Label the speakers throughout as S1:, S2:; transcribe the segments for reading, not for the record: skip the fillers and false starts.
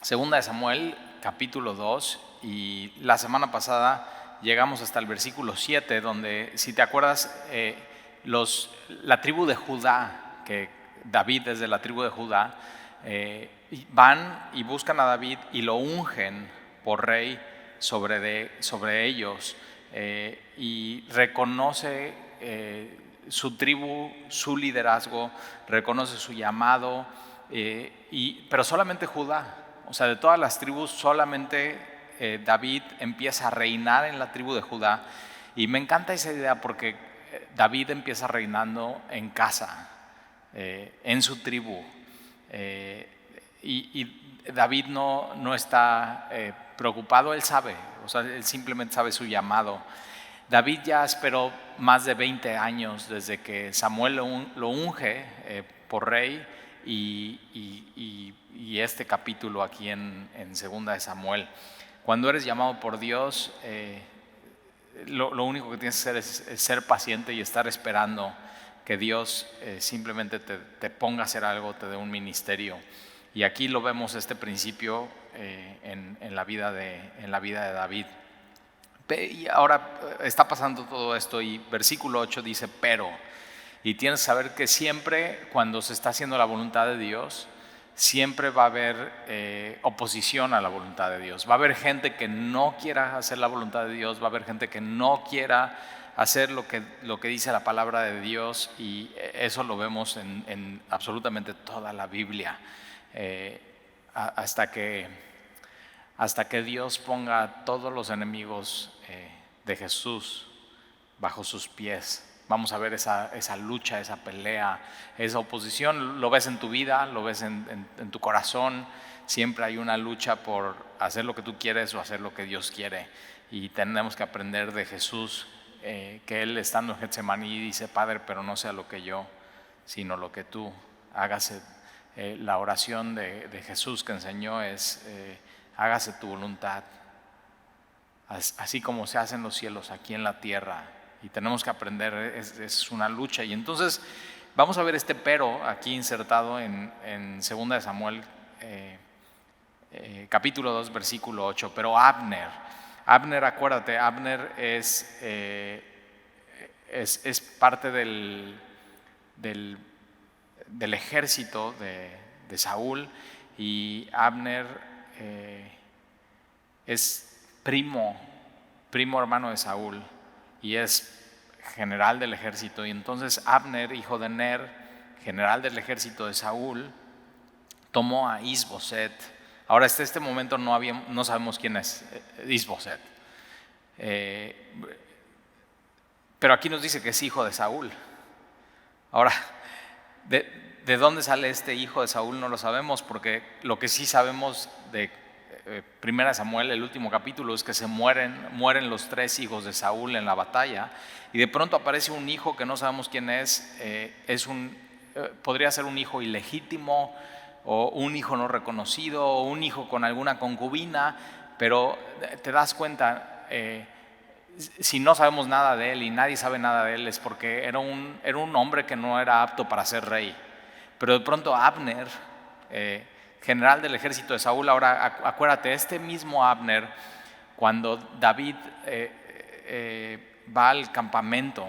S1: Segunda de Samuel, capítulo 2, y la semana pasada llegamos hasta el versículo 7, donde, si te acuerdas, la tribu de Judá, que David es de la tribu de Judá, van y buscan a David y lo ungen por rey sobre ellos, y reconoce su tribu, su liderazgo, reconoce su llamado, pero solamente Judá. O sea, de todas las tribus, solamente David empieza a reinar en la tribu de Judá. Y me encanta esa idea porque David empieza reinando en casa, en su tribu. Y David no está preocupado, él sabe, o sea, él simplemente sabe su llamado. David ya esperó más de 20 años desde que Samuel lo unge por rey, y este capítulo aquí en Segunda de Samuel. Cuando eres llamado por Dios, lo único que tienes que hacer es ser paciente y estar esperando que Dios simplemente te ponga a hacer algo, te dé un ministerio. Y aquí lo vemos, este principio en la vida de David. Y ahora está pasando todo esto y versículo 8 dice pero. Y tienes que saber que siempre cuando se está haciendo la voluntad de Dios, siempre va a haber oposición a la voluntad de Dios. Va a haber gente que no quiera hacer la voluntad de Dios, va a haber gente que no quiera hacer lo que dice la palabra de Dios, y eso lo vemos en absolutamente toda la Biblia, hasta que Dios ponga a todos los enemigos de Jesús bajo sus pies. Vamos a ver esa lucha, esa pelea, esa oposición. Lo ves en tu vida, lo ves en tu corazón. Siempre hay una lucha por hacer lo que tú quieres o hacer lo que Dios quiere. Y tenemos que aprender de Jesús, que Él estando en Getsemaní dice: Padre, pero no sea lo que yo, sino lo que tú. Hágase. La oración de Jesús que enseñó es: hágase tu voluntad, así como se hace en los cielos, aquí en la tierra. Y tenemos que aprender, es una lucha. Y entonces vamos a ver este pero aquí insertado en 2 de Samuel, capítulo 2, versículo 8. Pero Abner, acuérdate, Abner es parte del ejército de Saúl, y Abner es primo hermano de Saúl, y es general del ejército. Y entonces Abner, hijo de Ner, general del ejército de Saúl, tomó a Isboset. Ahora, hasta este momento no sabemos quién es Isboset, pero aquí nos dice que es hijo de Saúl. Ahora, ¿de dónde sale este hijo de Saúl? No lo sabemos, porque lo que sí sabemos de Primera Samuel, el último capítulo, es que se mueren los 3 hijos de Saúl en la batalla, y de pronto aparece un hijo que no sabemos quién es. Podría ser un hijo ilegítimo, o un hijo no reconocido, o un hijo con alguna concubina, pero te das cuenta, si no sabemos nada de él y nadie sabe nada de él, es porque era un hombre que no era apto para ser rey. Pero de pronto Abner, general del ejército de Saúl. Ahora acuérdate, este mismo Abner, cuando David va al campamento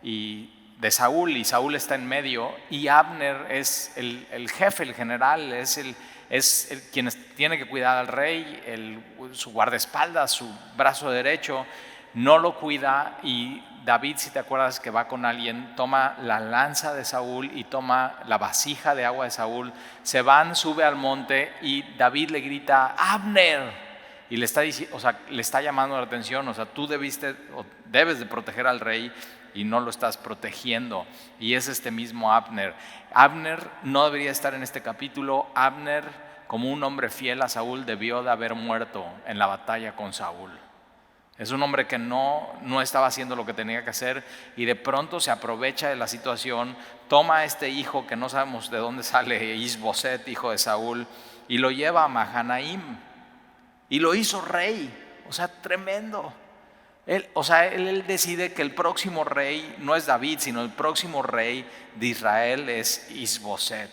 S1: de Saúl, y Saúl está en medio, y Abner es el jefe, el general, es quien tiene que cuidar al rey, su guardaespaldas, su brazo derecho, no lo cuida. Y David, si te acuerdas, que va con alguien, toma la lanza de Saúl y toma la vasija de agua de Saúl, se van, sube al monte, y David le grita: Abner, y le está llamando la atención. O sea, tú debes de proteger al rey y no lo estás protegiendo. Y es este mismo Abner. Abner no debería estar en este capítulo. Abner, como un hombre fiel a Saúl, debió de haber muerto en la batalla con Saúl. Es un hombre que no estaba haciendo lo que tenía que hacer, y de pronto se aprovecha de la situación, toma a este hijo que no sabemos de dónde sale, Isboset, hijo de Saúl, y lo lleva a Mahanaim, y lo hizo rey. O sea, tremendo. Él decide que el próximo rey no es David, sino el próximo rey de Israel es Isboset.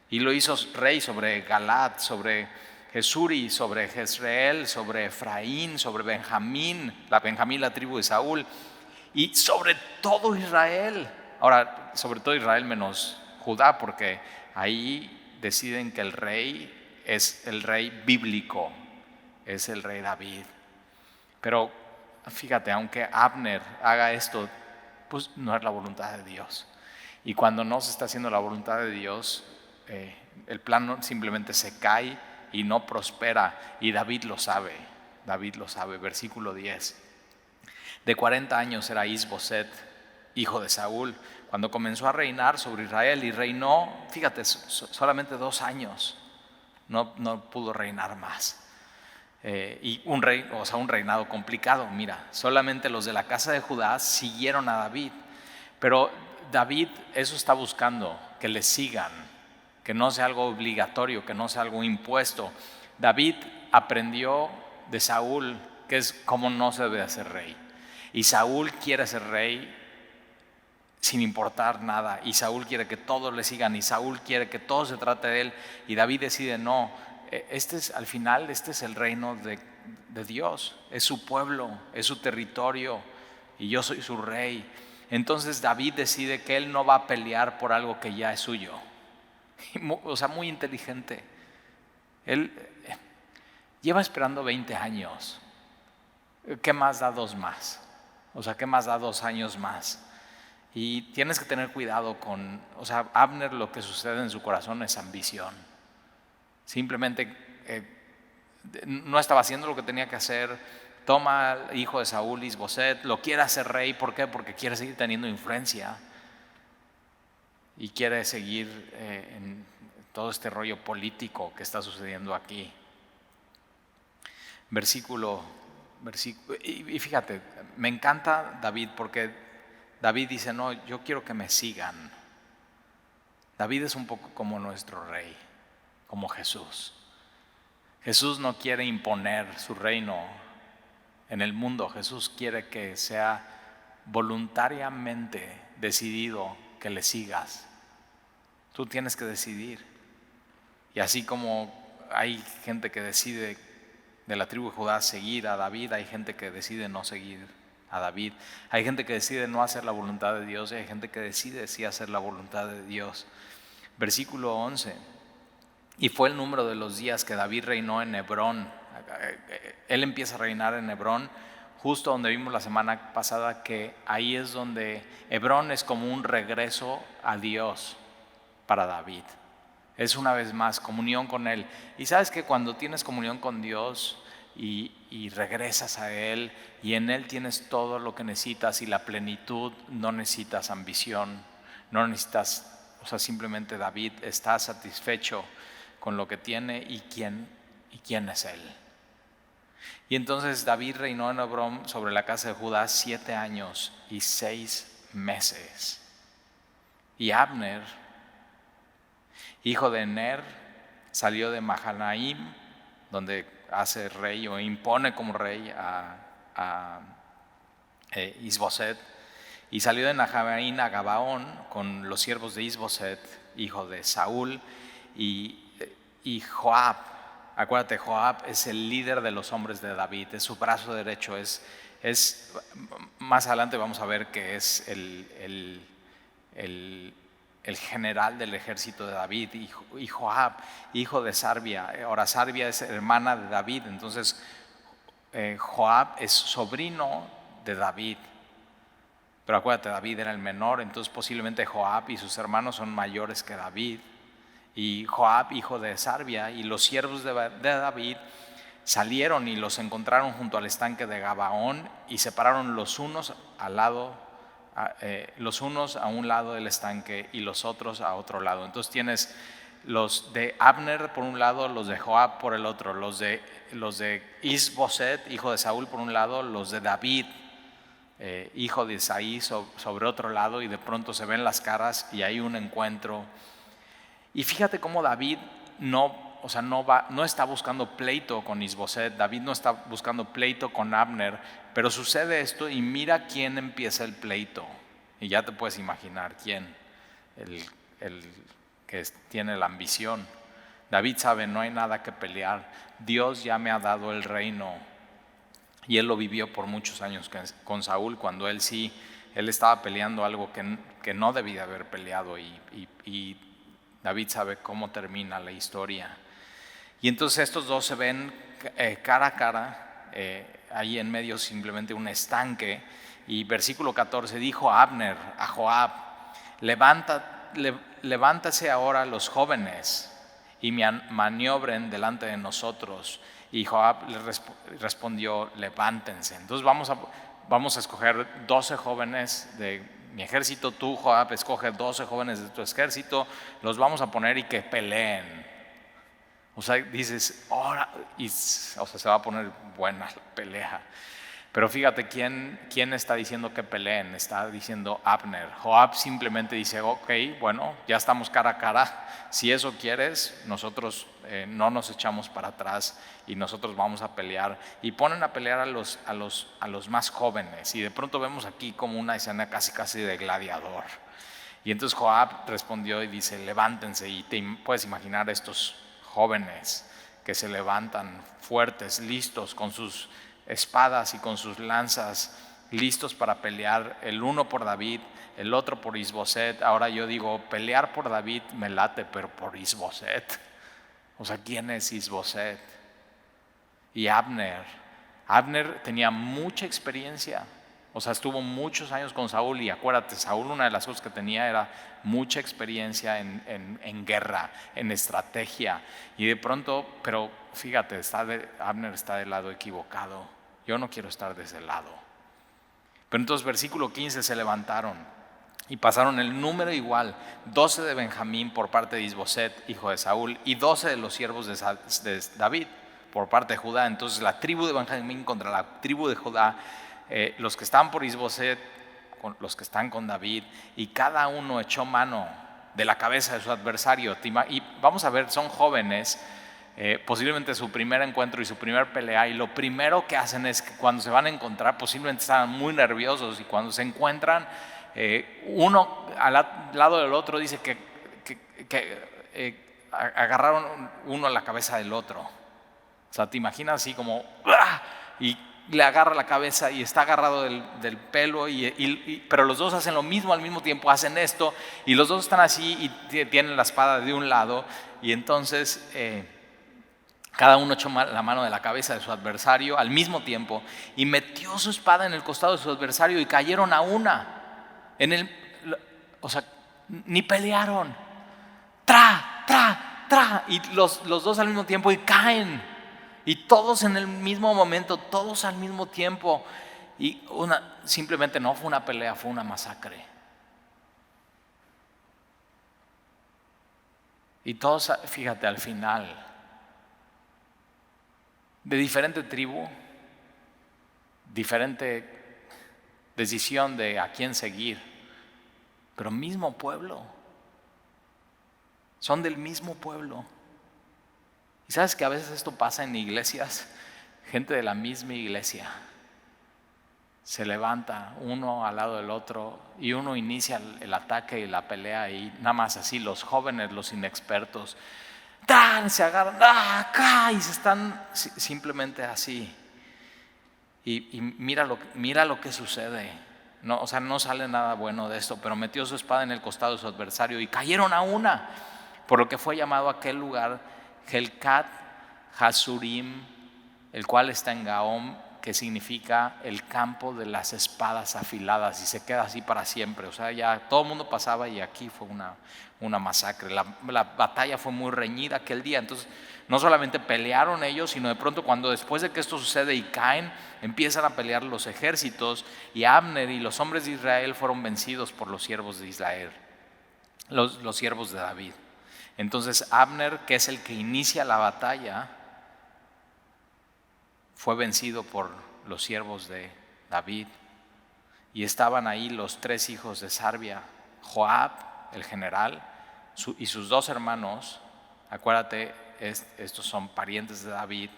S1: Y lo hizo rey sobre Galaad, sobre Jesuri, sobre Jezreel, sobre Efraín, sobre Benjamín, la tribu de Saúl, y sobre todo Israel. Ahora, sobre todo Israel menos Judá, porque ahí deciden que el rey es el rey bíblico, es el rey David. Pero fíjate, aunque Abner haga esto, pues no es la voluntad de Dios. Y cuando no se está haciendo la voluntad de Dios, el plan simplemente se cae y no prospera. Y David lo sabe, versículo 10. De 40 años era Is-Boset, hijo de Saúl, cuando comenzó a reinar sobre Israel, y reinó, fíjate, solamente 2 años, no pudo reinar más. Y un reinado complicado. Mira, solamente los de la casa de Judá siguieron a David, pero David eso está buscando, que le sigan, que no sea algo obligatorio, que no sea algo impuesto. David aprendió de Saúl que es cómo no se debe hacer rey, y Saúl quiere ser rey sin importar nada, y Saúl quiere que todos le sigan, y Saúl quiere que todo se trate de él, y David decide no. Al final este es el reino de Dios, es su pueblo, es su territorio, y yo soy su rey. Entonces David decide que él no va a pelear por algo que ya es suyo. O sea, muy inteligente. Él lleva esperando 20 años. ¿Qué más da 2 más? O sea, ¿qué más da 2 años más? Y tienes que tener cuidado Abner, lo que sucede en su corazón es ambición. Simplemente no estaba haciendo lo que tenía que hacer. Toma al hijo de Saúl, Is-Boset, lo quiere hacer rey. ¿Por qué? Porque quiere seguir teniendo influencia y quiere seguir en todo este rollo político que está sucediendo aquí. Y fíjate, me encanta David, porque David dice, no, yo quiero que me sigan. David es un poco como nuestro rey, como Jesús. Jesús no quiere imponer su reino en el mundo. Jesús quiere que sea voluntariamente decidido que le sigas. Tú tienes que decidir. Y así como hay gente que decide de la tribu de Judá seguir a David, hay gente que decide no seguir a David. Hay gente que decide no hacer la voluntad de Dios, y hay gente que decide sí hacer la voluntad de Dios. Versículo 11. Y fue el número de los días que David reinó en Hebrón. Él empieza a reinar en Hebrón, justo donde vimos la semana pasada que ahí es donde Hebrón es como un regreso a Dios para David. Es una vez más comunión con Él. Y sabes que cuando tienes comunión con Dios y regresas a Él, y en Él tienes todo lo que necesitas y la plenitud, no necesitas ambición, no necesitas, simplemente David está satisfecho con lo que tiene y quién es Él. Y entonces David reinó en Hebrón sobre la casa de Judá 7 años y 6 meses. Y Abner, hijo de Ner, salió de Mahanaim, donde hace rey o impone como rey a Is-Boset, y salió de Mahanaim a Gabaón con los siervos de Is-Boset, hijo de Saúl, y Joab. Acuérdate, Joab es el líder de los hombres de David, es su brazo derecho, es más adelante vamos a ver que es el general del ejército de David. Y Joab, hijo de Sarbia. Ahora Sarbia es hermana de David, entonces Joab es sobrino de David. Pero acuérdate, David era el menor, entonces posiblemente Joab y sus hermanos son mayores que David. Y Joab, hijo de Sarbia, y los siervos de David salieron y los encontraron junto al estanque de Gabaón, y separaron los unos a un lado del estanque y los otros a otro lado. Entonces tienes los de Abner por un lado, los de Joab por el otro, los de Is-Boset, hijo de Saúl, por un lado, los de David, hijo de Isaí, sobre otro lado, y de pronto se ven las caras y hay un encuentro. Y fíjate cómo David no está buscando pleito con Is-Boset, David no está buscando pleito con Abner, pero sucede esto y mira quién empieza el pleito. Y ya te puedes imaginar quién, el que tiene la ambición. David sabe, no hay nada que pelear, Dios ya me ha dado el reino. Y él lo vivió por muchos años con Saúl, cuando él estaba peleando algo que no debía haber peleado, y David sabe cómo termina la historia. Y entonces estos dos se ven cara a cara, ahí en medio simplemente un estanque. Y versículo 14, dijo Abner a Joab: levántase ahora los jóvenes y maniobren delante de nosotros. Y Joab le respondió: levántense. Entonces vamos a escoger 12 jóvenes de mi ejército. Tú, Joab, escoge 12 jóvenes de tu ejército, los vamos a poner y que peleen. O sea, dices, ahora, se va a poner buena la pelea. Pero fíjate, ¿quién está diciendo que peleen? Está diciendo Abner. Joab simplemente dice: ok, bueno, ya estamos cara a cara. Si eso quieres, nosotros no nos echamos para atrás y nosotros vamos a pelear. Y ponen a pelear a los más jóvenes. Y de pronto vemos aquí como una escena casi de gladiador. Y entonces Joab respondió y dice: levántense. Y te puedes imaginar estos jóvenes que se levantan fuertes, listos, con sus espadas y con sus lanzas, listos para pelear, el uno por David, el otro por Isboset. Ahora yo digo, pelear por David me late, pero por Isboset, o sea, ¿quién es Isboset? Y Abner tenía mucha experiencia, o sea, estuvo muchos años con Saúl. Y acuérdate, Saúl, una de las cosas que tenía era mucha experiencia en guerra, en estrategia. Y de pronto, pero fíjate, Abner está del lado equivocado. Yo no quiero estar de ese lado. Pero entonces versículo 15, se levantaron y pasaron el número igual, 12 de Benjamín por parte de Isboset, hijo de Saúl, y 12 de los siervos de David por parte de Judá. Entonces la tribu de Benjamín contra la tribu de Judá, los que están por Isboset, con los que están con David, y cada uno echó mano de la cabeza de su adversario. Y vamos a ver, son jóvenes, posiblemente su primer encuentro y su primer pelea, y lo primero que hacen es que cuando se van a encontrar, posiblemente están muy nerviosos, y cuando se encuentran, uno al lado del otro dice que agarraron uno a la cabeza del otro. O sea, te imaginas así como ¡ah! Y le agarra la cabeza y está agarrado del pelo, pero los dos hacen lo mismo al mismo tiempo, hacen esto, y los dos están así y tienen la espada de un lado. Y entonces cada uno echó la mano de la cabeza de su adversario al mismo tiempo y metió su espada en el costado de su adversario, y cayeron a una. O sea, ni pelearon. Tra, y los dos al mismo tiempo, y caen. Y todos en el mismo momento, todos al mismo tiempo. Y simplemente no fue una pelea, fue una masacre. Y todos, fíjate, al final, de diferente tribu, diferente decisión de a quién seguir, pero mismo pueblo. Son del mismo pueblo. Y sabes que a veces esto pasa en iglesias. Gente de la misma iglesia se levanta uno al lado del otro, y uno inicia el ataque y la pelea, y nada más así los jóvenes, los inexpertos, se agarran y se están simplemente así. Y mira lo que sucede. No, o sea, no sale nada bueno de esto, pero metió su espada en el costado de su adversario y cayeron a una, por lo que fue llamado aquel lugar Helkat Hasurim, el cual está en Gahom, que significa el campo de las espadas afiladas, y se queda así para siempre. O sea, ya todo el mundo pasaba, y aquí fue una masacre. La batalla fue muy reñida aquel día. Entonces no solamente pelearon ellos, sino de pronto, cuando después de que esto sucede y caen, empiezan a pelear los ejércitos, y Abner y los hombres de Israel fueron vencidos por los siervos de Israel, los siervos de David. Entonces Abner, que es el que inicia la batalla, fue vencido por los siervos de David. Y estaban ahí los 3 hijos de Sarbia, Joab, el general, y sus 2 hermanos. Acuérdate, estos son parientes de David,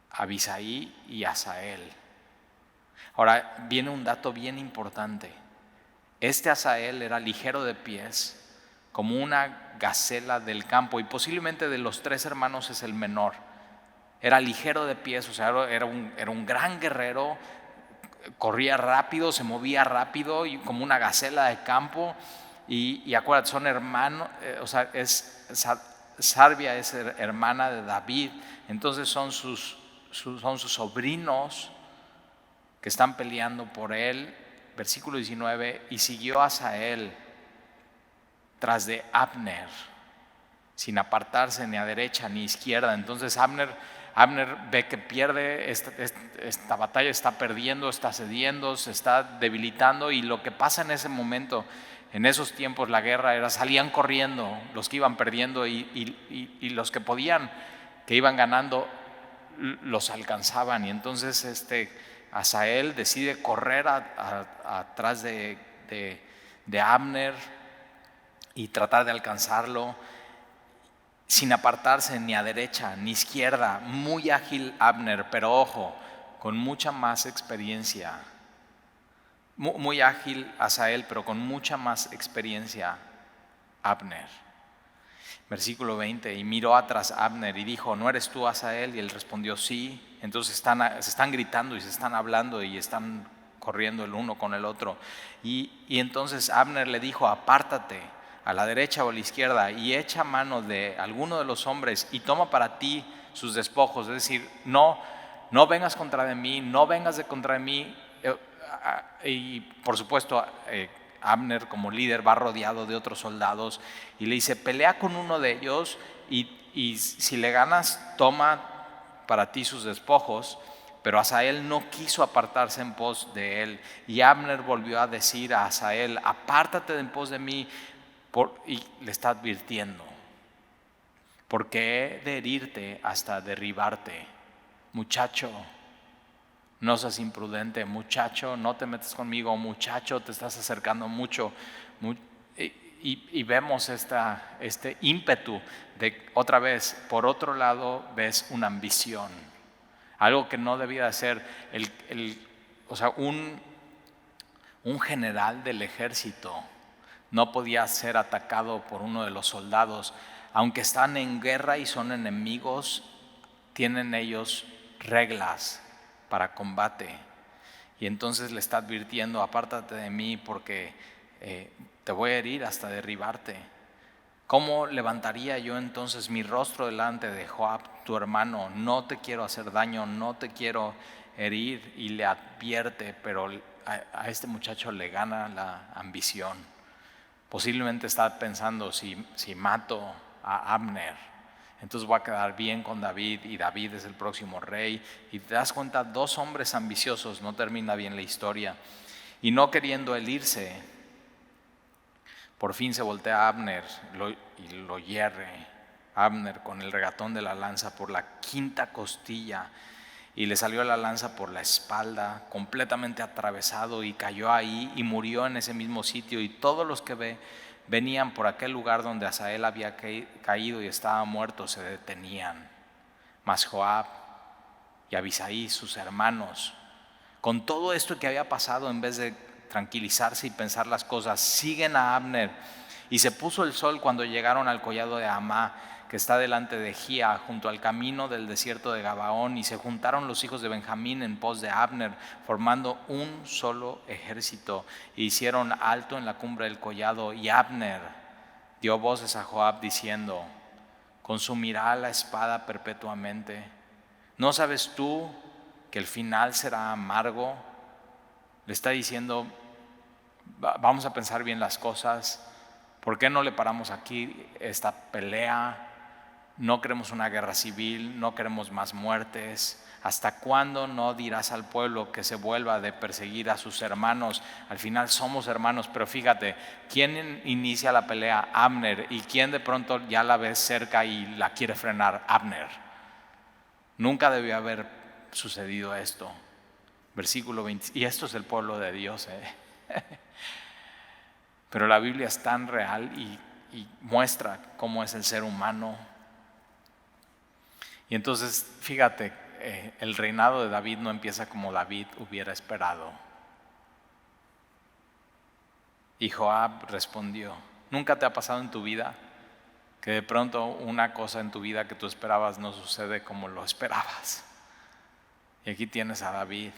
S1: Abisaí y Asael. Ahora viene un dato bien importante. Este Asael era ligero de pies, como una gacela del campo, y posiblemente de los 3 hermanos es el menor. Era ligero de pies, o sea, era un gran guerrero, corría rápido, se movía rápido y como una gacela de campo. Y acuérdate, son hermanos, o sea, Sarvia es hermana de David, entonces son sus sobrinos que están peleando por él. Versículo 19, y siguió Asael tras de Abner, sin apartarse ni a derecha ni a izquierda. Entonces Abner ve que pierde esta batalla, está perdiendo, está cediendo, se está debilitando, y lo que pasa en ese momento, en esos tiempos la guerra era, salían corriendo los que iban perdiendo y los que podían, que iban ganando, los alcanzaban. Y entonces Asael decide correr atrás de Abner y tratar de alcanzarlo, sin apartarse ni a derecha ni izquierda. Muy ágil Abner, pero ojo, con mucha más experiencia. Muy ágil Asael, pero con mucha más experiencia Abner. Versículo 20, y miró atrás Abner y dijo, ¿no eres tú Asael? Y él respondió, sí. Entonces se están gritando y se están hablando y están corriendo el uno con el otro. Y entonces Abner le dijo, apártate a la derecha o a la izquierda y echa mano de alguno de los hombres y toma para ti sus despojos. Es decir, no vengas contra de mí, no vengas de contra de mí. Y por supuesto Abner como líder va rodeado de otros soldados y le dice, pelea con uno de ellos y si le ganas, toma para ti sus despojos. Pero Asael no quiso apartarse en pos de él, y Abner volvió a decir a Asael, apártate de en pos de mí, y le está advirtiendo, porque he de herirte hasta derribarte. Muchacho, no seas imprudente. Muchacho, no te metas conmigo. Muchacho, te estás acercando mucho. Y vemos este ímpetu de, otra vez, por otro lado, ves una ambición. Algo que no debía ser. O sea, un general del ejército no podía ser atacado por uno de los soldados. Aunque están en guerra y son enemigos, tienen ellos reglas para combate. Y entonces le está advirtiendo, apártate de mí porque te voy a herir hasta derribarte. ¿Cómo levantaría yo entonces mi rostro delante de Joab, tu hermano? No te quiero hacer daño, no te quiero herir. Y le advierte, pero a este muchacho le gana la ambición. Posiblemente está pensando, si mato a Abner, entonces voy a quedar bien con David y David es el próximo rey. Y te das cuenta, 2 hombres ambiciosos, no termina bien la historia. Y no queriendo él irse, por fin se voltea a Abner y lo hierre. Abner con el regatón de la lanza por la 5ª costilla, y le salió la lanza por la espalda, completamente atravesado, y cayó ahí y murió en ese mismo sitio. Y todos los que venían por aquel lugar donde Asael había caído y estaba muerto se detenían. Mas Joab y Abisai, sus hermanos, con todo esto que había pasado, en vez de tranquilizarse y pensar las cosas, siguen a Abner. Y se puso el sol cuando llegaron al collado de Amá, que está delante de Gía, junto al camino del desierto de Gabaón, y se juntaron los hijos de Benjamín en pos de Abner, formando un solo ejército, e hicieron alto en la cumbre del collado. Y Abner dio voces a Joab diciendo, ¿consumirá la espada perpetuamente? ¿No sabes tú que el final será amargo? Le está diciendo, vamos a pensar bien las cosas. ¿Por qué no le paramos aquí esta pelea? No queremos una guerra civil, no queremos más muertes. ¿Hasta cuándo no dirás al pueblo que se vuelva de perseguir a sus hermanos? Al final somos hermanos, pero fíjate, ¿quién inicia la pelea? Abner. ¿Y quién de pronto ya la ve cerca y la quiere frenar? Abner. Nunca debió haber sucedido esto. Versículo 20. Y esto es el pueblo de Dios, Pero la Biblia es tan real y muestra cómo es el ser humano. Y entonces, fíjate, el reinado de David no empieza como David hubiera esperado. Y Joab respondió, ¿Nunca te ha pasado en tu vida que de pronto una cosa en tu vida que tú esperabas no sucede como lo esperabas? Y aquí tienes a David.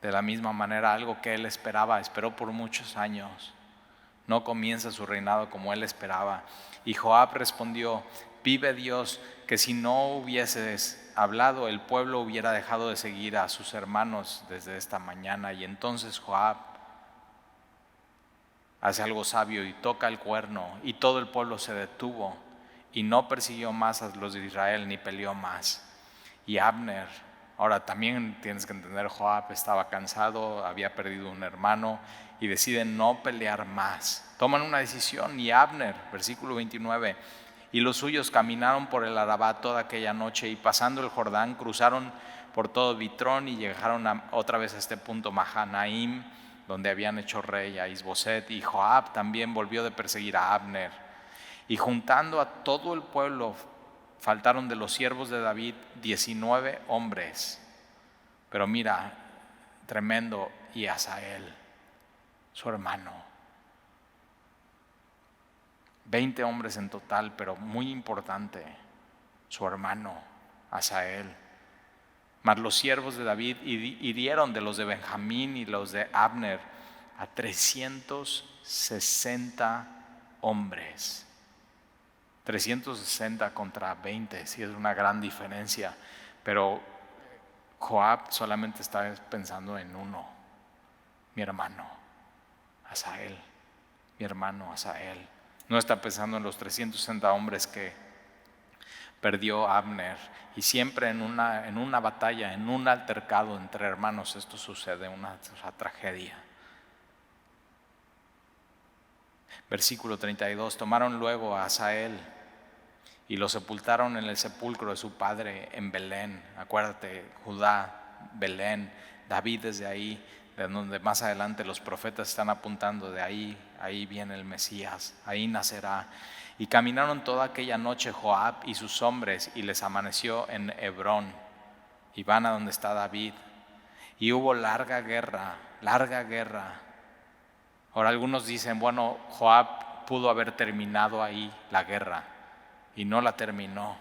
S1: De la misma manera, algo que él esperó por muchos años. No comienza su reinado como él esperaba. Y Joab respondió: vive Dios, que si no hubieses hablado, el pueblo hubiera dejado de seguir a sus hermanos desde esta mañana. Y entonces Joab hace algo sabio y toca el cuerno, y todo el pueblo se detuvo y no persiguió más a los de Israel ni peleó más. Y Abner, ahora también tienes que entender, Joab estaba cansado, había perdido un hermano y decide no pelear más. Toman una decisión y Abner, versículo 29, y los suyos caminaron por el Arabá toda aquella noche y pasando el Jordán cruzaron por todo Bitrón y llegaron otra vez a este punto Mahanaim, donde habían hecho rey a Isboset. Y Joab también volvió de perseguir a Abner. Y juntando a todo el pueblo, faltaron de los siervos de David 19 hombres. Pero mira, tremendo, y Asael, su hermano. 20 hombres en total, pero muy importante, su hermano Asael. Mas los siervos de David hirieron de los de Benjamín y los de Abner a 360 hombres. 360 contra 20, sí es una gran diferencia, pero Joab solamente está pensando en uno: mi hermano Asael, mi hermano Asael. No está pensando en los 360 hombres que perdió Abner. Y siempre en una batalla, en un altercado entre hermanos, esto sucede, una tragedia. Versículo 32, tomaron luego a Asael y lo sepultaron en el sepulcro de su padre en Belén. Acuérdate, Judá, Belén, David desde ahí, de donde más adelante los profetas están apuntando, de ahí viene el Mesías, ahí nacerá. Y caminaron toda aquella noche Joab y sus hombres y les amaneció en Hebrón, y van a donde está David. Y hubo larga guerra. Ahora algunos dicen, bueno, Joab pudo haber terminado ahí la guerra y no la terminó.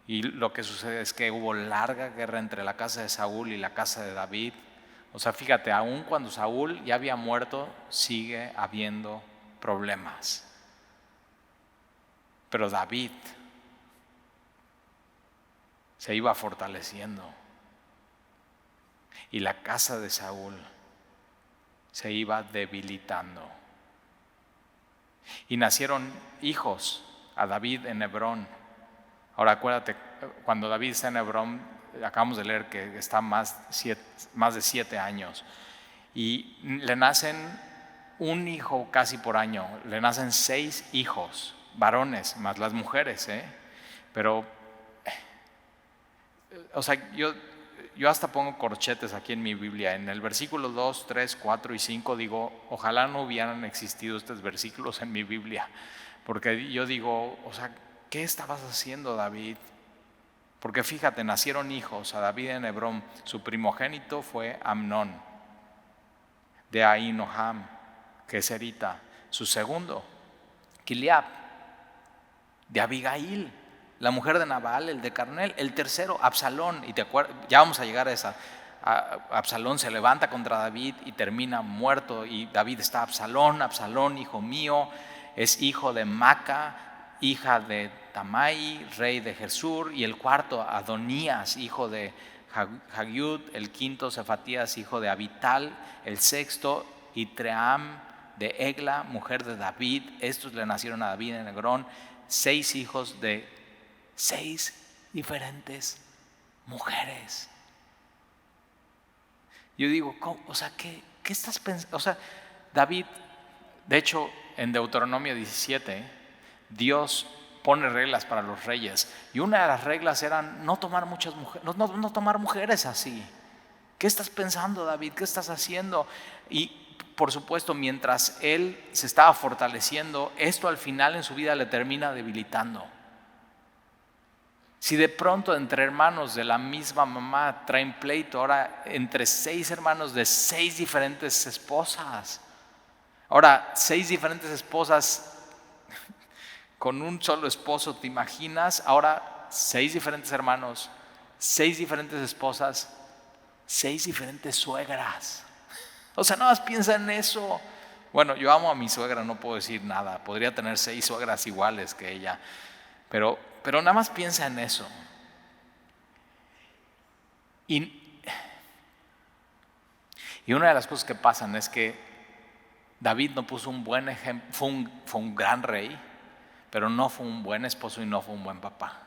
S1: Y lo que sucede es que hubo larga guerra entre la casa de Saúl y la casa de David. O sea, fíjate, aun cuando Saúl ya había muerto, sigue habiendo problemas. Pero David se iba fortaleciendo y la casa de Saúl se iba debilitando. Y nacieron hijos a David en Hebrón. Ahora acuérdate, cuando David está en Hebrón, acabamos de leer que está más de 7 años. Y le nacen un hijo casi por año, le nacen 6 hijos, varones, más las mujeres, Pero, o sea, yo hasta pongo corchetes aquí en mi Biblia. En el versículo 2, 3, 4 y 5 digo, ojalá no hubieran existido estos versículos en mi Biblia, porque yo digo, o sea, ¿qué estabas haciendo, David? Porque fíjate, nacieron hijos a David en Hebrón. Su primogénito fue Amnón, de Ahinoam, que es Erita. Su segundo, Kiliab, de Abigail, la mujer de Nabal, el de Carmel. El tercero, Absalón, y ya vamos a llegar a esa. Absalón se levanta contra David y termina muerto, y David está: Absalón, hijo mío, es hijo de Maca, hija de Tamai, rey de Gesur. Y el cuarto, Adonías, hijo de Hagiud. El quinto, Cefatías, hijo de Abital. El sexto, Itream de Egla, mujer de David. Estos le nacieron a David en Hebrón. 6 hijos de 6 diferentes mujeres. Yo digo, o sea, ¿qué estás pensando? O sea, David, de hecho, en Deuteronomio 17, Dios pone reglas para los reyes, y una de las reglas era no tomar muchas mujeres, no tomar mujeres así. ¿Qué estás pensando, David? ¿Qué estás haciendo? Y por supuesto, mientras él se estaba fortaleciendo, esto al final en su vida le termina debilitando. Si de pronto entre hermanos de la misma mamá traen pleito, ahora entre 6 hermanos de 6 diferentes esposas. Ahora, 6 diferentes esposas con un solo esposo, ¿te imaginas? Ahora 6 diferentes hermanos, 6 diferentes esposas, 6 diferentes suegras. O sea, nada más piensa en eso. Bueno, yo amo a mi suegra, no puedo decir nada. Podría tener 6 suegras iguales que ella. Pero nada más piensa en eso. Y una de las cosas que pasan es que David no puso un buen ejemplo, fue un gran rey, pero no fue un buen esposo y no fue un buen papá.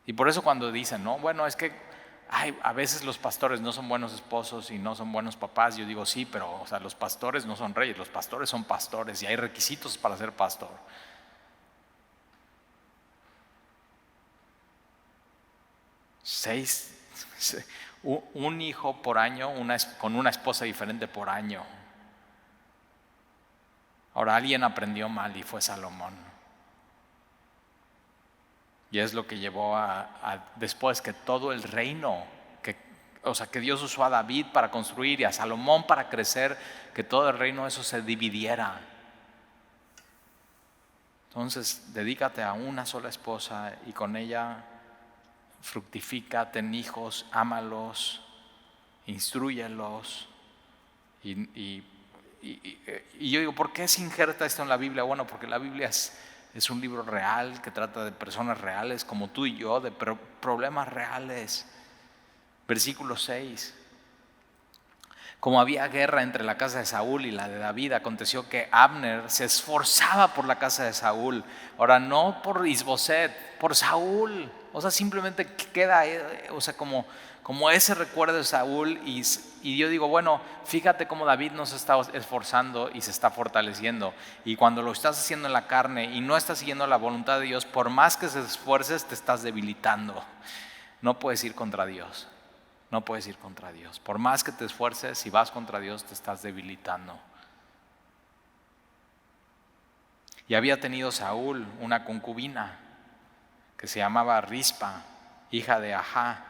S1: Y por eso cuando dicen, no, bueno, es que a veces los pastores no son buenos esposos y no son buenos papás, yo digo sí, pero o sea, los pastores no son reyes, los pastores son pastores y hay requisitos para ser pastor. Un hijo por año, con una esposa diferente por año. Ahora alguien aprendió mal y fue Salomón. Y es lo que llevó a después que todo el reino, que Dios usó a David para construir y a Salomón para crecer, que todo el reino eso se dividiera. Entonces, dedícate a una sola esposa y con ella fructifica, ten hijos, ámalos, instrúyelos. Y yo digo, ¿por qué se injerta esto en la Biblia? Bueno, porque la Biblia es un libro real que trata de personas reales como tú y yo, de problemas reales. Versículo 6. Como había guerra entre la casa de Saúl y la de David, aconteció que Abner se esforzaba por la casa de Saúl. Ahora, no por Isboset, por Saúl. O sea, simplemente queda, o sea, como ese recuerdo de Saúl. Y yo digo, bueno, fíjate cómo David no se está esforzando y se está fortaleciendo. Y cuando lo estás haciendo en la carne y no estás siguiendo la voluntad de Dios, por más que se esfuerces, te estás debilitando. No puedes ir contra Dios. No puedes ir contra Dios. Por más que te esfuerces, si vas contra Dios, te estás debilitando. Y había tenido Saúl una concubina que se llamaba Rispa, hija de Ajá.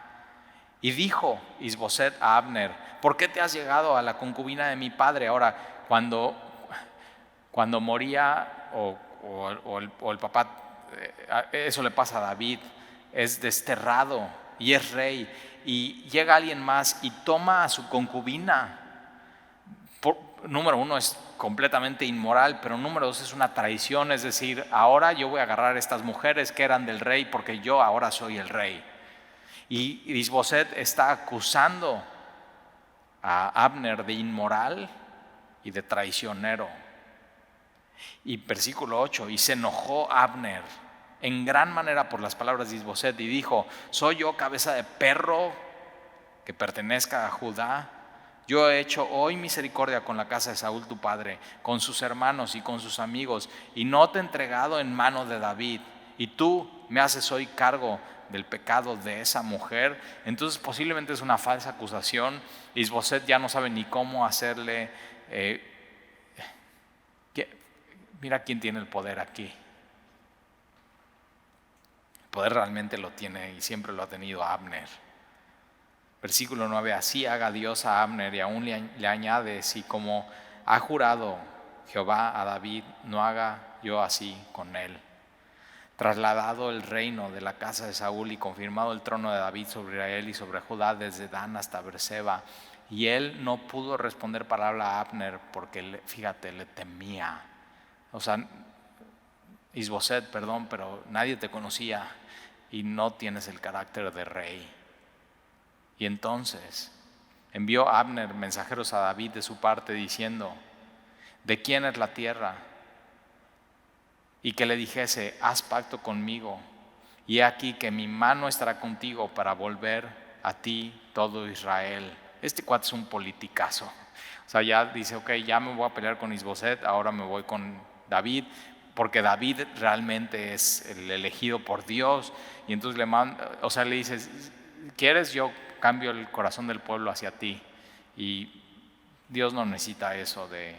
S1: Y dijo Isboset a Abner, ¿por qué te has llegado a la concubina de mi padre? Ahora, cuando moría o el papá, eso le pasa a David, es desterrado y es rey. Y llega alguien más y toma a su concubina. Número 1 es completamente inmoral, pero número 2 es una traición, es decir, ahora yo voy a agarrar a estas mujeres que eran del rey porque yo ahora soy el rey. Y Isboset está acusando a Abner de inmoral y de traicionero. Y versículo 8, y se enojó Abner en gran manera por las palabras de Isboset y dijo, ¿soy yo cabeza de perro que pertenezca a Judá? Yo he hecho hoy misericordia con la casa de Saúl tu padre, con sus hermanos y con sus amigos, y no te he entregado en mano de David, y tú me haces hoy cargo del pecado de esa mujer. Entonces posiblemente es una falsa acusación. Isboset ya no sabe ni cómo hacerle. Mira quién tiene el poder aquí. El poder realmente lo tiene y siempre lo ha tenido Abner. Versículo 9, así haga Dios a Abner y aún le añade, si como ha jurado Jehová a David, no haga yo así con él. Trasladado el reino de la casa de Saúl y confirmado el trono de David sobre Israel y sobre Judá desde Dan hasta Berseba. Y él no pudo responder palabra a Abner porque, fíjate, le temía. O sea, Isboset, perdón, pero nadie te conocía y no tienes el carácter de rey. Y entonces envió Abner mensajeros a David de su parte diciendo, ¿de quién es la tierra? Y que le dijese, haz pacto conmigo, y he aquí que mi mano estará contigo para volver a ti todo Israel. Este cuate es un politicazo. O sea, ya dice, ok, ya me voy a pelear con Isboset, ahora me voy con David, porque David realmente es el elegido por Dios. Y entonces le dice, ¿quieres? Yo cambio el corazón del pueblo hacia ti. Y Dios no necesita eso de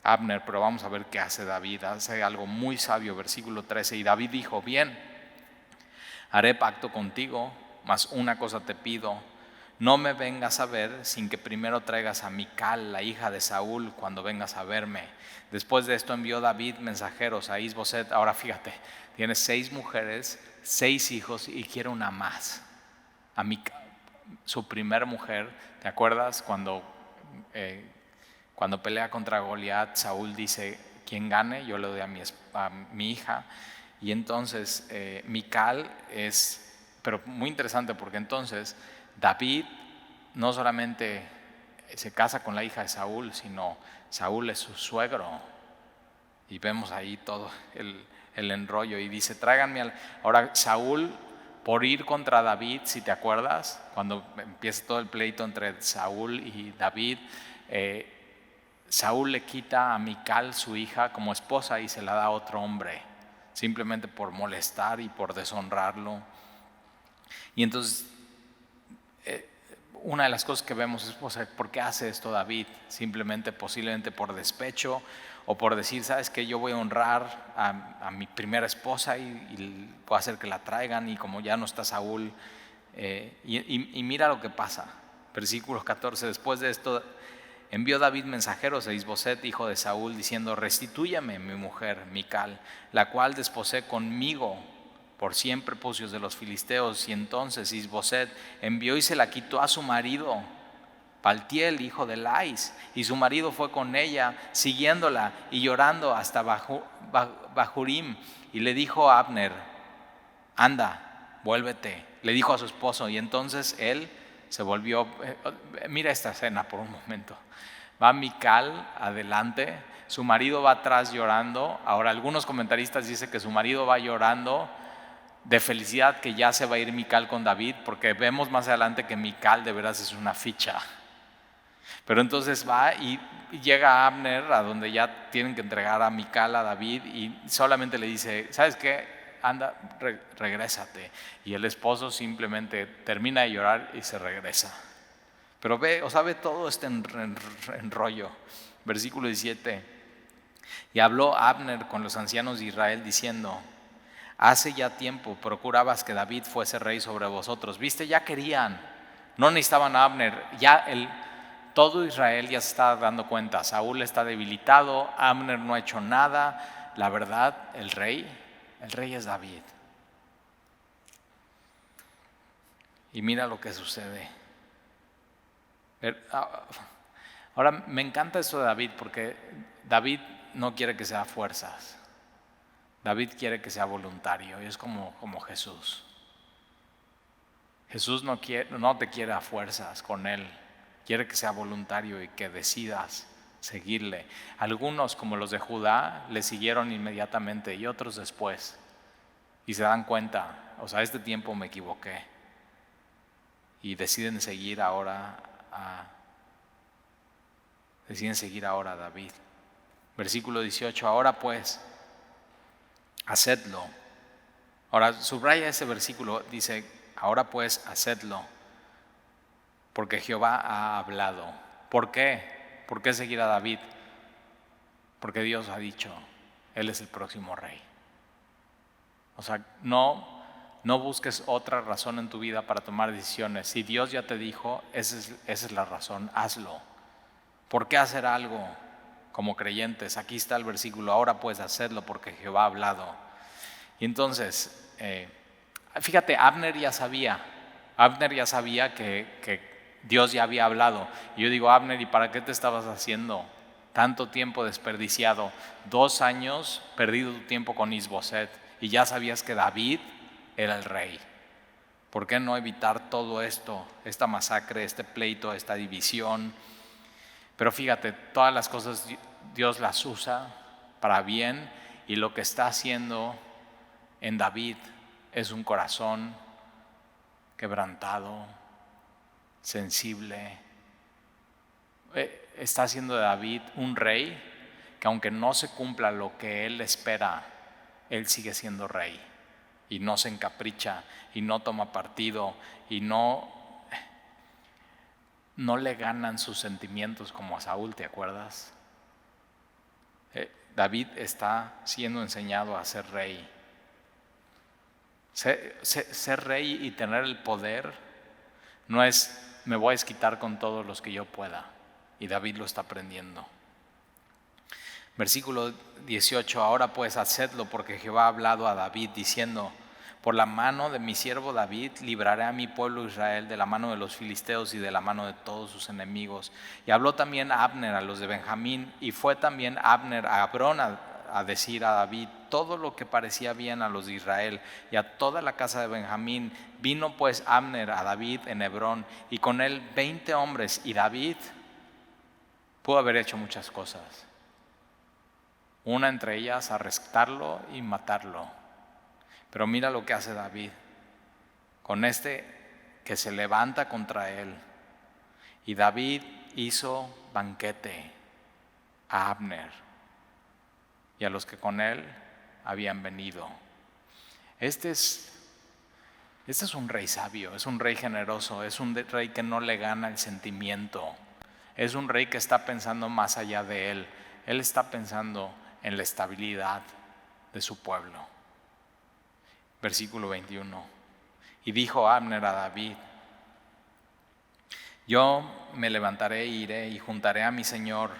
S1: Abner, pero vamos a ver qué hace David. Hace algo muy sabio, versículo 13. Y David dijo, bien, haré pacto contigo, mas una cosa te pido, no me vengas a ver sin que primero traigas a Mical, la hija de Saúl, cuando vengas a verme. Después de esto envió David mensajeros a Is-Boset. Ahora fíjate, tiene 6 mujeres, 6 hijos y quiere una más. A Mical, su primer mujer. ¿Te acuerdas cuando pelea contra Goliat? Saúl dice: quien gane, yo le doy a mi hija. Y entonces Mical pero muy interesante, porque entonces David no solamente se casa con la hija de Saúl, sino Saúl es su suegro. Y vemos ahí todo el enrollo. Y dice: tráiganme Ahora Saúl, por ir contra David, si te acuerdas, cuando empieza todo el pleito entre Saúl y David, Saúl le quita a Mical, su hija, como esposa y se la da a otro hombre, simplemente por molestar y por deshonrarlo. Y entonces una de las cosas que vemos es: ¿por qué hace esto David? Simplemente, posiblemente por despecho, o por decir: ¿sabes qué? Yo voy a honrar a mi primera esposa y voy a hacer que la traigan, y como ya no está Saúl. Y mira lo que pasa. Versículo 14: después de esto envió David mensajeros a Is-Boset, hijo de Saúl, diciendo: restitúyame mi mujer Mical, la cual desposé conmigo por 100 prepucios de los filisteos. Y entonces Is-Boset envió y se la quitó a su marido Paltiel, hijo de Lais, y su marido fue con ella, siguiéndola y llorando hasta Bahurim. Y le dijo a Abner: anda, vuélvete. Le dijo a su esposo, y entonces él se volvió. Mira esta escena por un momento. Va Mical adelante, su marido va atrás llorando. Ahora, algunos comentaristas dicen que su marido va llorando de felicidad que ya se va a ir Mical con David, porque vemos más adelante que Mical de veras es una ficha. Pero entonces va y llega Abner a donde ya tienen que entregar a Mical a David, y solamente le dice: ¿sabes qué? Anda, regrésate. Y el esposo simplemente termina de llorar y se regresa. Pero ve todo este enrollo. Versículo 17: y habló Abner con los ancianos de Israel diciendo: hace ya tiempo procurabas que David fuese rey sobre vosotros. Viste, ya querían, no necesitaban a Abner. Ya todo Israel ya se está dando cuenta: Saúl está debilitado, Abner no ha hecho nada. La verdad, el rey es David. Y mira lo que sucede. Ahora, me encanta esto de David, porque David no quiere que sea a fuerzas. David quiere que sea voluntario, y es como Jesús. Jesús no te quiere a fuerzas con él. Quiere que sea voluntario y que decidas seguirle. Algunos, como los de Judá, le siguieron inmediatamente, y otros después. Y se dan cuenta: este tiempo me equivoqué. Y deciden seguir ahora a David. Versículo 18: ahora pues, hacedlo. Ahora subraya ese versículo, dice: ahora pues, hacedlo, porque Jehová ha hablado. ¿Por qué? ¿Por qué seguir a David? Porque Dios ha dicho: él es el próximo rey. No busques otra razón en tu vida para tomar decisiones. Si Dios ya te dijo, esa es la razón, hazlo. ¿Por qué hacer algo como creyentes? Aquí está el versículo: ahora puedes hacerlo porque Jehová ha hablado. Y entonces, fíjate, Abner ya sabía que Dios ya había hablado. Y yo digo: Abner, ¿y para qué te estabas haciendo tanto tiempo desperdiciado? 2 años perdido tu tiempo con Is-Boset, y ya sabías que David era el rey. ¿Por qué no evitar todo esto, esta masacre, este pleito, esta división? Pero fíjate, todas las cosas Dios las usa para bien, y lo que está haciendo en David es un corazón quebrantado, sensible. Está haciendo de David un rey que, aunque no se cumpla lo que él espera, él sigue siendo rey, y no se encapricha, y no toma partido, y no le ganan sus sentimientos como a Saúl. ¿Te acuerdas? David está siendo enseñado a ser rey. Ser rey y tener el poder no es me voy a desquitar con todos los que yo pueda. Y David lo está aprendiendo. Versículo 18, ahora pues hacedlo porque Jehová ha hablado a David diciendo, por la mano de mi siervo David libraré a mi pueblo Israel de la mano de los filisteos y de la mano de todos sus enemigos. Y habló también Abner a los de Benjamín, y fue también Abner a Hebrón a decir a David todo lo que parecía bien a los de Israel y a toda la casa de Benjamín. Vino pues Abner a David en Hebrón, y con él 20 hombres, y David pudo haber hecho muchas cosas. Una entre ellas, arrestarlo y matarlo. Pero mira lo que hace David con este que se levanta contra él. Y David hizo banquete a Abner y a los que con él habían venido. Este es un rey sabio, es un rey generoso, es un rey que no le gana el sentimiento. Es un rey que está pensando más allá de él. Él está pensando en la estabilidad de su pueblo. Versículo 21. Y dijo Abner a David, yo me levantaré e iré y juntaré a mi señor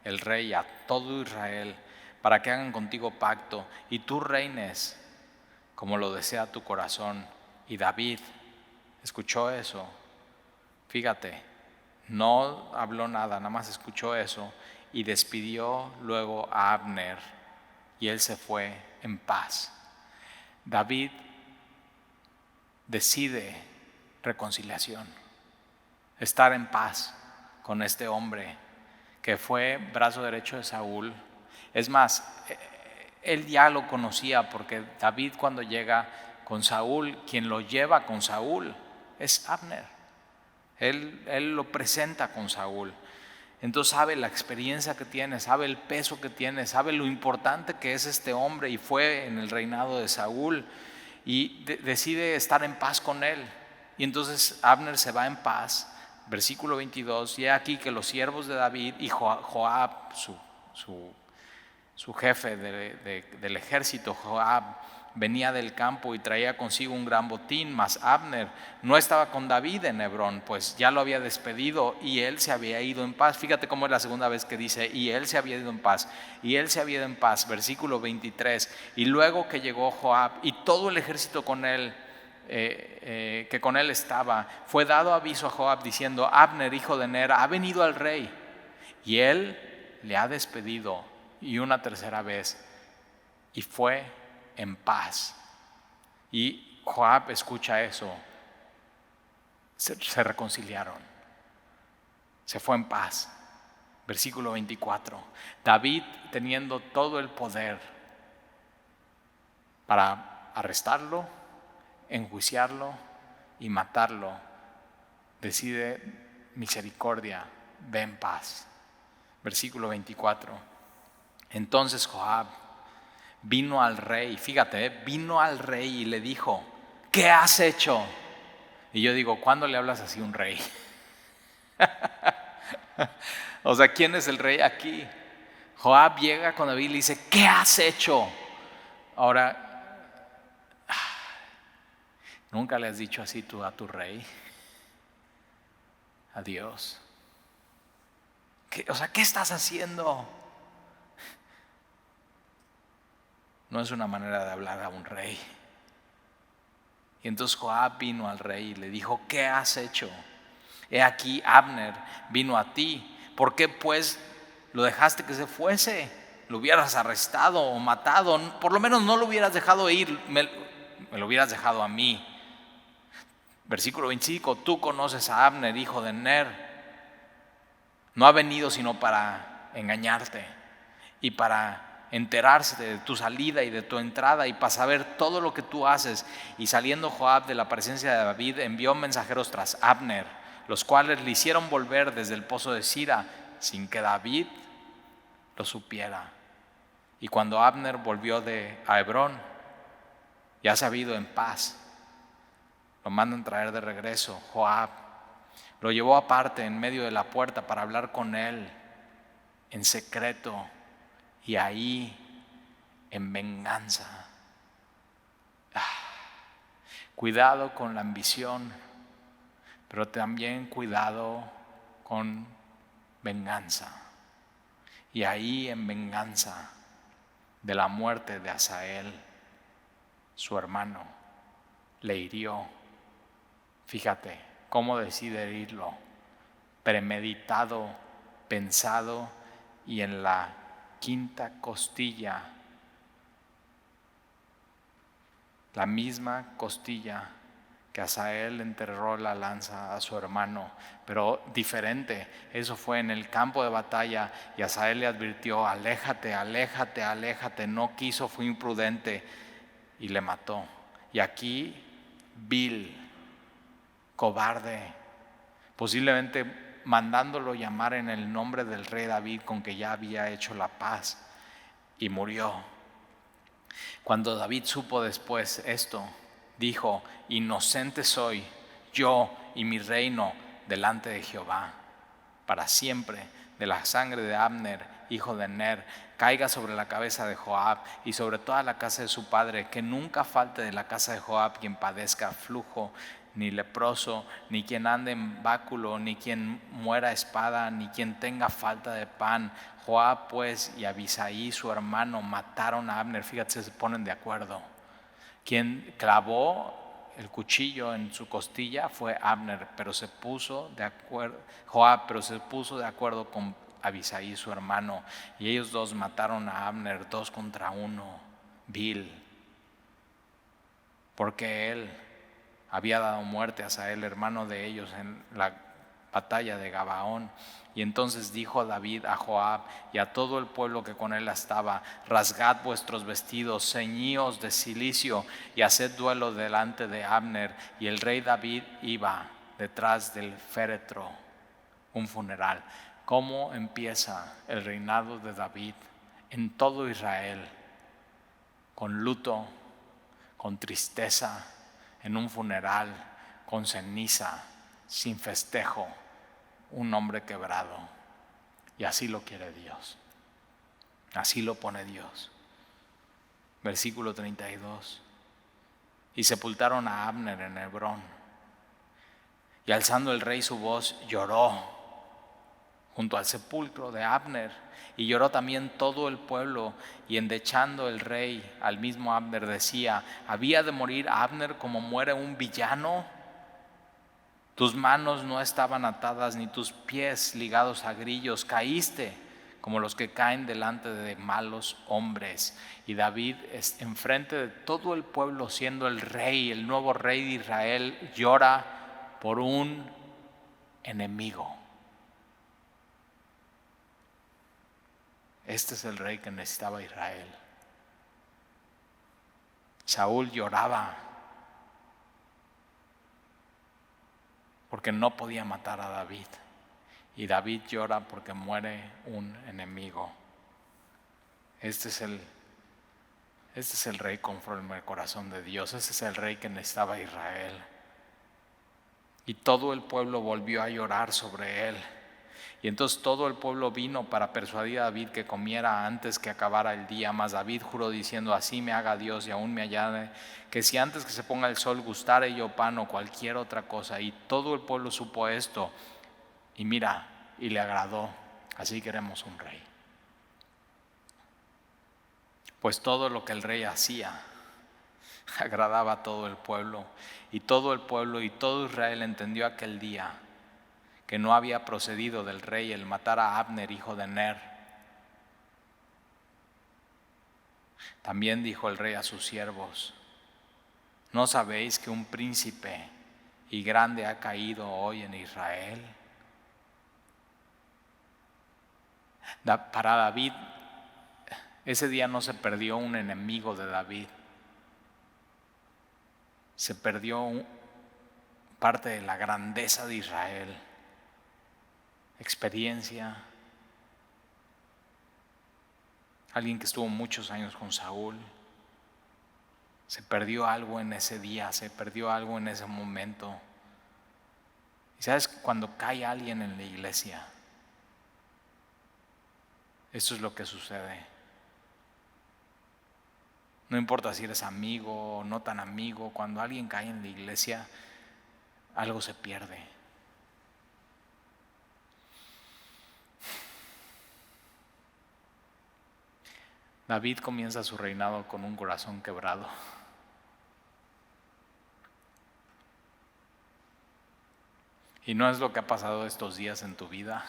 S1: el rey, a todo Israel, para que hagan contigo pacto y tú reines como lo desea tu corazón. Y David escuchó eso. Fíjate, no habló nada más escuchó eso y despidió luego a Abner y él se fue en paz. David decide reconciliación, estar en paz con este hombre que fue brazo derecho de Saúl. Es más, él ya lo conocía porque David cuando llega con Saúl, quien lo lleva con Saúl es Abner. Él lo presenta con Saúl. Entonces sabe la experiencia que tiene, sabe el peso que tiene, sabe lo importante que es este hombre y fue en el reinado de Saúl y decide estar en paz con él. Y entonces Abner se va en paz. Versículo 22, y he aquí que los siervos de David y Joab, su jefe del ejército, Joab, venía del campo y traía consigo un gran botín, mas Abner no estaba con David en Hebrón, pues ya lo había despedido y él se había ido en paz. Fíjate cómo es la segunda vez que dice, y él se había ido en paz, y él se había ido en paz. Versículo 23, y luego que llegó Joab y todo el ejército con él, que con él estaba, fue dado aviso a Joab diciendo, Abner, hijo de Ner, ha venido al rey, y él le ha despedido, y una tercera vez, y fue en paz. Y Joab escucha eso, se reconciliaron, se fue en paz. Versículo 24, David teniendo todo el poder para arrestarlo, enjuiciarlo y matarlo, decide misericordia, ve en paz. Versículo 24, entonces Joab vino al rey, fíjate, vino al rey y le dijo, ¿qué has hecho? Y yo digo, ¿cuándo le hablas así a un rey? O sea, ¿quién es el rey aquí? Joab llega con David y le dice, ¿qué has hecho? Ahora, ¿nunca le has dicho así tú a tu rey? A Dios. O sea, ¿qué estás haciendo? No es una manera de hablar a un rey. Y entonces Joab vino al rey y le dijo, ¿qué has hecho? He aquí Abner vino a ti. ¿Por qué pues lo dejaste que se fuese? Lo hubieras arrestado o matado. Por lo menos no lo hubieras dejado ir. Me lo hubieras dejado a mí. Versículo 25, tú conoces a Abner, hijo de Ner. No ha venido sino para engañarte y para enterarse de tu salida y de tu entrada y para saber todo lo que tú haces. Y saliendo Joab de la presencia de David, envió mensajeros tras Abner, los cuales le hicieron volver desde el pozo de Sira sin que David lo supiera. Y cuando Abner volvió a Hebrón, ya se había ido en paz. Lo mandan traer de regreso. Joab lo llevó aparte en medio de la puerta para hablar con él en secreto y ahí en venganza. Cuidado con la ambición. pero también cuidado con venganza. Y ahí en venganza de la muerte de Asael, su hermano, le hirió. Fíjate cómo decide herirlo: premeditado, pensado, y en la quinta costilla, la misma costilla que Asael enterró la lanza a su hermano, pero diferente. Eso fue en el campo de batalla, y Asael le advirtió: aléjate, aléjate, aléjate. No quiso, fue imprudente y le mató. Y aquí, vil, cobarde, posiblemente mandándolo llamar en el nombre del rey David, con que ya había hecho la paz, y murió. Cuando David supo después esto, dijo: inocente soy yo y mi reino delante de Jehová para siempre. De la sangre de Abner, hijo de Ner, caiga sobre la cabeza de Joab y sobre toda la casa de su padre, que nunca falte de la casa de Joab quien padezca flujo, ni leproso, ni quien ande en báculo, ni quien muera a espada, ni quien tenga falta de pan. Joab pues y Abisai su hermano mataron a Abner. Fíjate, se ponen de acuerdo. Quien clavó el cuchillo en su costilla fue Abner, pero se puso de acuerdo, Joab, pero se puso de acuerdo con Abisai su hermano, y ellos dos mataron a Abner 2 contra 1. Vil, porque él había dado muerte a Asael, hermano de ellos, en la batalla de Gabaón. Y entonces dijo David a Joab y a todo el pueblo que con él estaba: rasgad vuestros vestidos, ceñíos de cilicio y haced duelo delante de Abner. Y el rey David iba detrás del féretro. Un funeral. ¿Cómo empieza el reinado de David en todo Israel? Con luto, con tristeza, en un funeral, con ceniza, sin festejo, un hombre quebrado. Y así lo quiere Dios, así lo pone Dios. Versículo 32: y sepultaron a Abner en Hebrón, y alzando el rey su voz lloró junto al sepulcro de Abner, y lloró también todo el pueblo. Y endechando el rey al mismo Abner decía: ¿había de morir Abner como muere un villano? Tus manos no estaban atadas, ni tus pies ligados a grillos. Caíste como los que caen delante de malos hombres. Y David, enfrente de todo el pueblo, siendo el rey, el nuevo rey de Israel, llora por un enemigo. Este es el rey que necesitaba Israel. Saúl lloraba porque no podía matar a David, y David llora porque muere un enemigo. Este es el rey conforme al corazón de Dios. Este es el rey que necesitaba Israel. Y todo el pueblo volvió a llorar sobre él. Y entonces todo el pueblo vino para persuadir a David que comiera antes que acabara el día. Mas David juró diciendo: así me haga Dios y aún me añade, que si antes que se ponga el sol gustare yo pan o cualquier otra cosa. Y todo el pueblo supo esto, y mira, y le agradó. Así queremos un rey. Pues todo lo que el rey hacía agradaba a todo el pueblo, y todo el pueblo y todo Israel entendió aquel día que no había procedido del rey el matar a Abner, hijo de Ner. También dijo el rey a sus siervos: ¿no sabéis que un príncipe y grande ha caído hoy en Israel? Para David, ese día no se perdió un enemigo de David, se perdió parte de la grandeza de Israel, experiencia. Alguien que estuvo muchos años con Saúl. Se perdió algo en ese día, se perdió algo en ese momento. Y sabes, cuando cae alguien en la iglesia, esto es lo que sucede. No importa si eres amigo o no tan amigo, cuando alguien cae en la iglesia, algo se pierde. David comienza su reinado con un corazón quebrado. Y no es lo que ha pasado estos días en tu vida.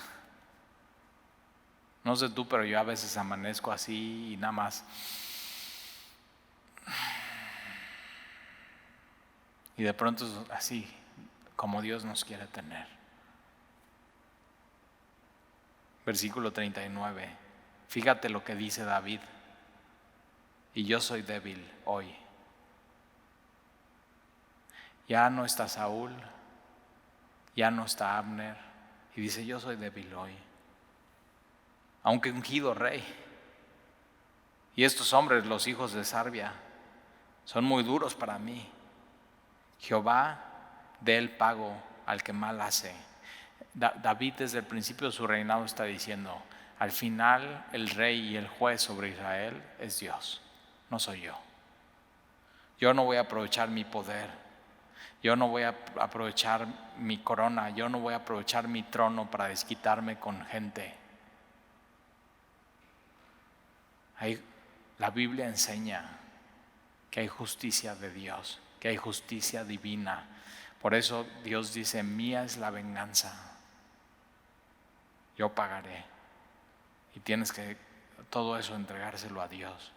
S1: No sé tú, pero yo a veces amanezco así y nada más. Y de pronto es así, como Dios nos quiere tener. Versículo 39. Fíjate lo que dice David. Y yo soy débil hoy. Ya no está Saúl, ya no está Abner. Y dice, yo soy débil hoy. Aunque ungido rey. Y estos hombres, los hijos de Sarbia, son muy duros para mí. Jehová dé el pago al que mal hace. David desde el principio de su reinado está diciendo, al final el rey y el juez sobre Israel es Dios, no soy yo. Yo no voy a aprovechar mi poder, yo no voy a aprovechar mi corona, yo no voy a aprovechar mi trono para desquitarme con gente. La Biblia enseña que hay justicia de Dios, que hay justicia divina. Por eso Dios dice, mía es la venganza, yo pagaré. Y tienes que todo eso entregárselo a Dios.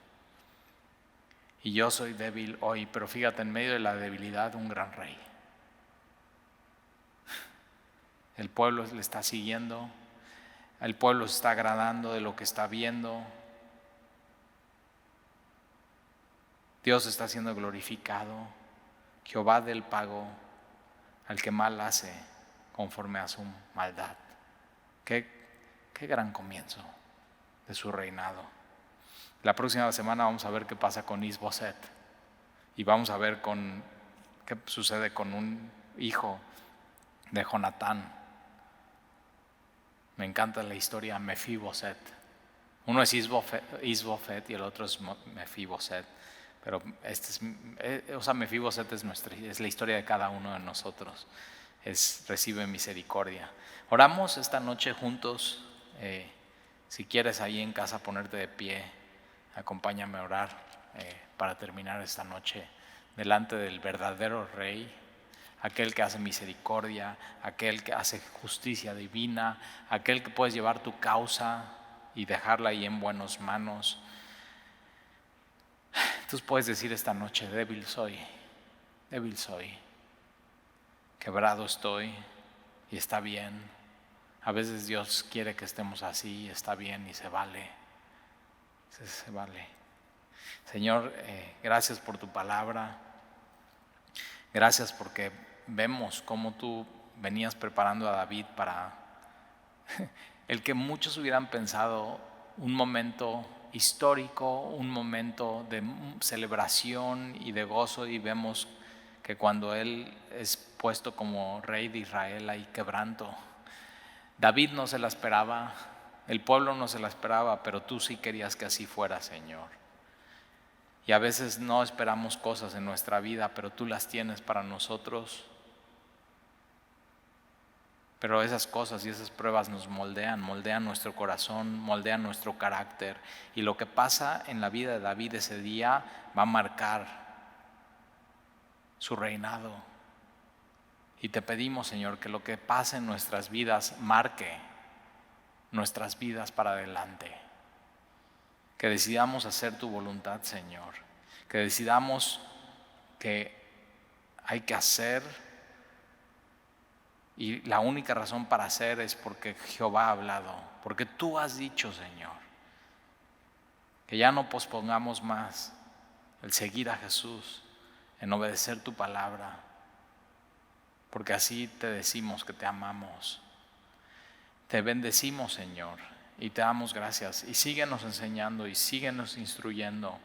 S1: Y yo soy débil hoy, pero fíjate, en medio de la debilidad, un gran rey. El pueblo le está siguiendo, el pueblo se está agradando de lo que está viendo. Dios está siendo glorificado. Jehová dé el pago al que mal hace conforme a su maldad. Qué gran comienzo de su reinado. La próxima semana vamos a ver qué pasa con Is-Boset y vamos a ver qué sucede con un hijo de Jonatán. Me encanta la historia Mefiboset. Uno es Is-Boset y el otro es Mefiboset. Pero Mefiboset es la historia de cada uno de nosotros. Recibe misericordia. Oramos esta noche juntos. Si quieres ahí en casa ponerte de pie, acompáñame a orar para terminar esta noche delante del verdadero Rey, aquel que hace misericordia, aquel que hace justicia divina, aquel que puedes llevar tu causa y dejarla ahí en buenas manos. Entonces puedes decir esta noche, débil soy, quebrado estoy y está bien. A veces Dios quiere que estemos así, está bien y se vale. Se vale. Señor, gracias por tu palabra. Gracias porque vemos cómo tú venías preparando a David para el que muchos hubieran pensado un momento histórico, un momento de celebración y de gozo, y vemos que cuando él es puesto como rey de Israel hay quebranto. David no se la esperaba, el pueblo no se la esperaba, pero tú sí querías que así fuera, Señor. Y a veces no esperamos cosas en nuestra vida, pero tú las tienes para nosotros. Pero esas cosas y esas pruebas nos moldean nuestro corazón, moldean nuestro carácter. Y lo que pasa en la vida de David ese día va a marcar su reinado. Y te pedimos, Señor, que lo que pasa en nuestras vidas marque nuestras vidas para adelante. Que decidamos hacer tu voluntad, Señor. Que decidamos que hay que hacer. Y la única razón para hacer es porque Jehová ha hablado, porque tú has dicho, Señor, que ya no pospongamos más el seguir a Jesús, en obedecer tu palabra, porque así te decimos que te amamos. Te bendecimos, Señor, y te damos gracias. Y síguenos enseñando y síguenos instruyendo.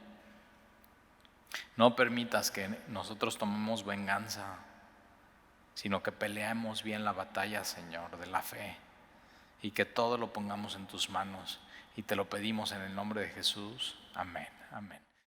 S1: No permitas que nosotros tomemos venganza, sino que peleemos bien la batalla, Señor, de la fe, y que todo lo pongamos en tus manos, y te lo pedimos en el nombre de Jesús. Amén, amén.